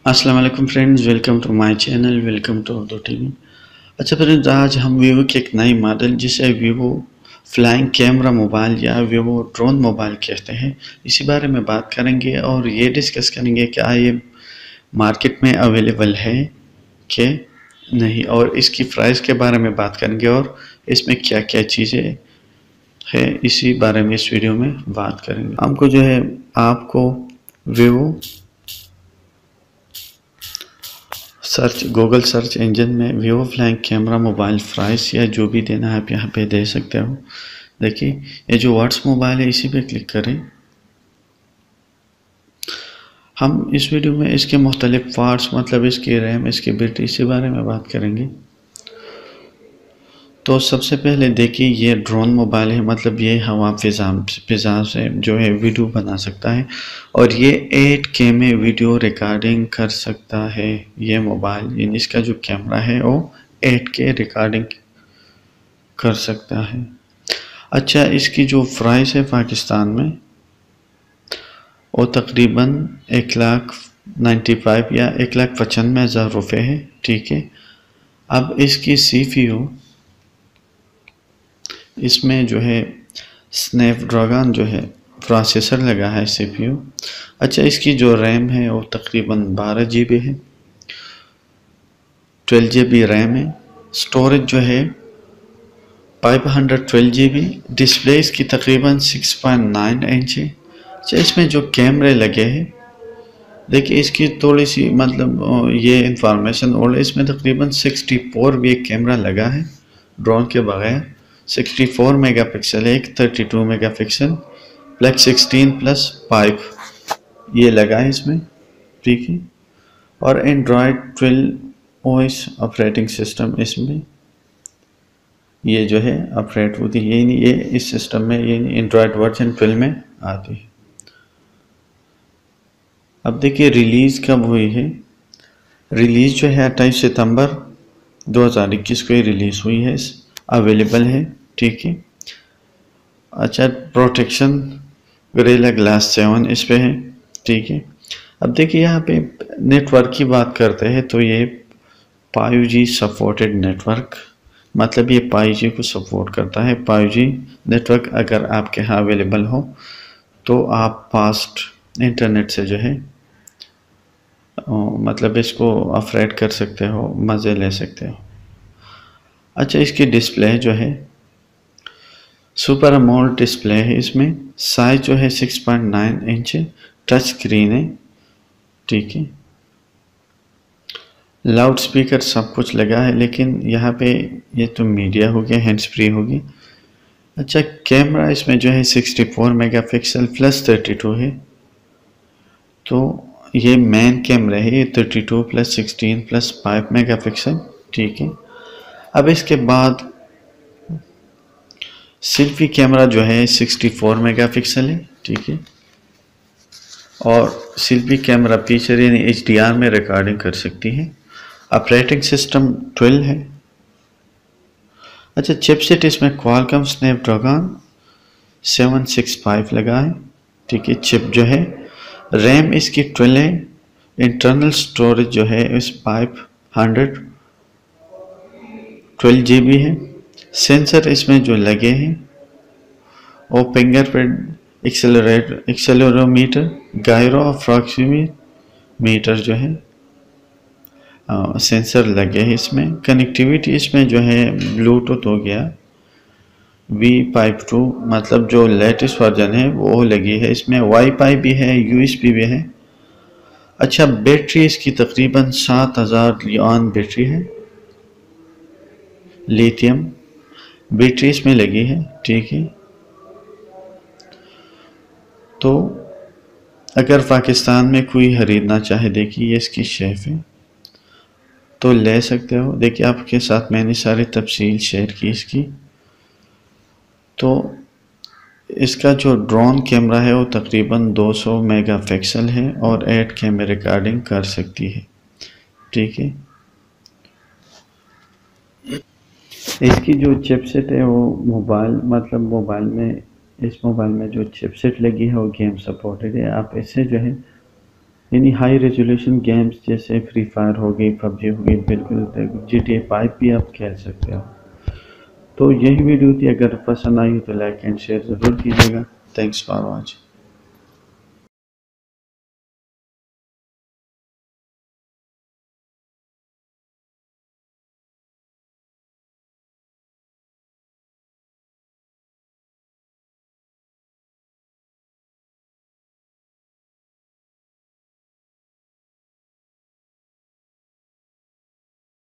अस्सलाम वालेकुम friends, welcome to my channel, welcome to Urdu TV. अच्छा फ्रेंड्स, आज हम वीवो के एक नई मॉडल जिसे वीवो फ्लाइंग कैमरा मोबाइल या वीवो ड्रोन मोबाइल कहते हैं, इसी बारे में बात करेंगे और ये डिस्कस करेंगे क्या ये मार्केट में अवेलेबल है कि नहीं, और इसकी प्राइस के बारे में बात करेंगे और इसमें क्या क्या चीज़ें है इसी बारे में इस वीडियो में बात करेंगे। हमको जो है आपको Vivo search Google search engine में Vivo flying camera mobile price या जो भी देना है आप यहाँ पे दे सकते हो। देखिए ये जो वर्ड्स मोबाइल है इसी पे क्लिक करें। हम इस वीडियो में इसके मुख्तलिफ पार्ट्स मतलब इसकी रैम, इसकी बैटरी, इसी बारे में बात करेंगे। तो सबसे पहले देखिए ये ड्रोन मोबाइल है, मतलब ये हवा फिजा से जो है वीडियो बना सकता है और ये 8K में वीडियो रिकॉर्डिंग कर सकता है। ये मोबाइल इसका जो कैमरा है वो 8K रिकॉर्डिंग कर सकता है। अच्छा, इसकी जो प्राइस है पाकिस्तान में वो तकरीबन 1,95,000 या 1,95,000 रुपये है। ठीक है, अब इसकी CPU इसमें जो है स्नैपड्रैगन जो है प्रोसेसर लगा है CPU। अच्छा, इसकी जो रैम है वो तकरीबन 12 GB है, 12 GB रैम है। स्टोरेज जो है 512 GB। डिस्प्ले इसकी तकरीबन 6.9 इंच है। अच्छा, इसमें जो कैमरे लगे हैं देखिए इसकी थोड़ी सी मतलब ये इंफॉर्मेशन और इसमें तकरीबन 64 भी एक कैमरा लगा है ड्रोन के बगैर। 64 मेगापिक्सल है, एक 32 मेगापिक्सल प्लस 16+5 ये लगा है इसमें। ठीक है, और एंड्रॉयड 12 OS ऑपरेटिंग सिस्टम इसमें ये जो है ऑपरेट होती है, ये नहीं, ये इस सिस्टम में ये एंड्रॉयड वर्जन 12 में आती है। अब देखिए रिलीज़ कब हुई है। रिलीज़ जो है 28 सितंबर 2021 को ही रिलीज़ हुई है, अवेलेबल है। ठीक है, अच्छा प्रोटेक्शन गोरिल्ला ग्लास 7 इस पे है। ठीक है, अब देखिए यहाँ पे नेटवर्क की बात करते हैं तो ये 5G सपोर्टेड नेटवर्क, मतलब ये 5G को सपोर्ट करता है। 5G नेटवर्क अगर आपके यहाँ अवेलेबल हो तो आप फास्ट इंटरनेट से जो है मतलब इसको ऑपरेट कर सकते हो, मज़े ले सकते हो। अच्छा, इसकी डिस्प्ले जो है सुपर अमोलेड डिस्प्ले है, इसमें साइज जो है 6.9 इंच है, टच स्क्रीन है। ठीक है, लाउड स्पीकर सब कुछ लगा है, लेकिन यहाँ पे ये तो मीडिया हो गया, हैंड्स फ्री होगी। अच्छा, कैमरा इसमें जो है 64 मेगापिक्सल प्लस 32 है, तो ये मेन कैमरा है, ये 32 + 16 + 5 मेगापिक्सल। ठीक है, अब इसके बाद सेल्फी कैमरा जो है 64 मेगापिक्सल है। ठीक है, और सेल्फी कैमरा फीचर यानी HDR में रिकॉर्डिंग कर सकती है। ऑपरेटिंग सिस्टम 12 है। अच्छा, चिपसेट इसमें क्वालकॉम स्नैपड्रैगन 765 लगा है। ठीक है, चिप जो है, रैम इसकी 12 है, इंटरनल स्टोरेज जो है इस 512 GB है। सेंसर इसमें जो लगे हैं वो फिंगरप्रिंट, एक्सेलेरोमीटर, गायरो और प्रॉक्सीमीटर जो है सेंसर लगे हैं इसमें। कनेक्टिविटी इसमें जो है ब्लूटूथ हो गया V52, मतलब जो लेटेस्ट वर्जन है वो लगी है इसमें। वाईफाई भी है, USB भी है। अच्छा, बैटरी इसकी तकरीबन 7000 लिऑन बैटरी है, लिथियम बैटरी इसमें लगी है। ठीक है, तो अगर पाकिस्तान में कोई खरीदना चाहे, देखिए ये इसकी शेफ है तो ले सकते हो। देखिए आपके साथ मैंने सारी तफसील शेयर की इसकी। तो इसका जो ड्रोन कैमरा है वो तकरीबन 200 मेगापिक्सल है और 8K में रिकॉर्डिंग कर सकती है। ठीक है, इसकी जो चिपसेट है वो मोबाइल मतलब मोबाइल में, इस मोबाइल में जो चिपसेट लगी है वो गेम सपोर्टेड है। आप इससे जो है यानी हाई रेजोल्यूशन गेम्स जैसे फ्री फायर हो गई, पबजी हो गई, बिल्कुल GTA 5 भी आप खेल सकते हो। तो यही वीडियो थी, अगर पसंद आई तो लाइक एंड शेयर ज़रूर कीजिएगा। Thanks for watching.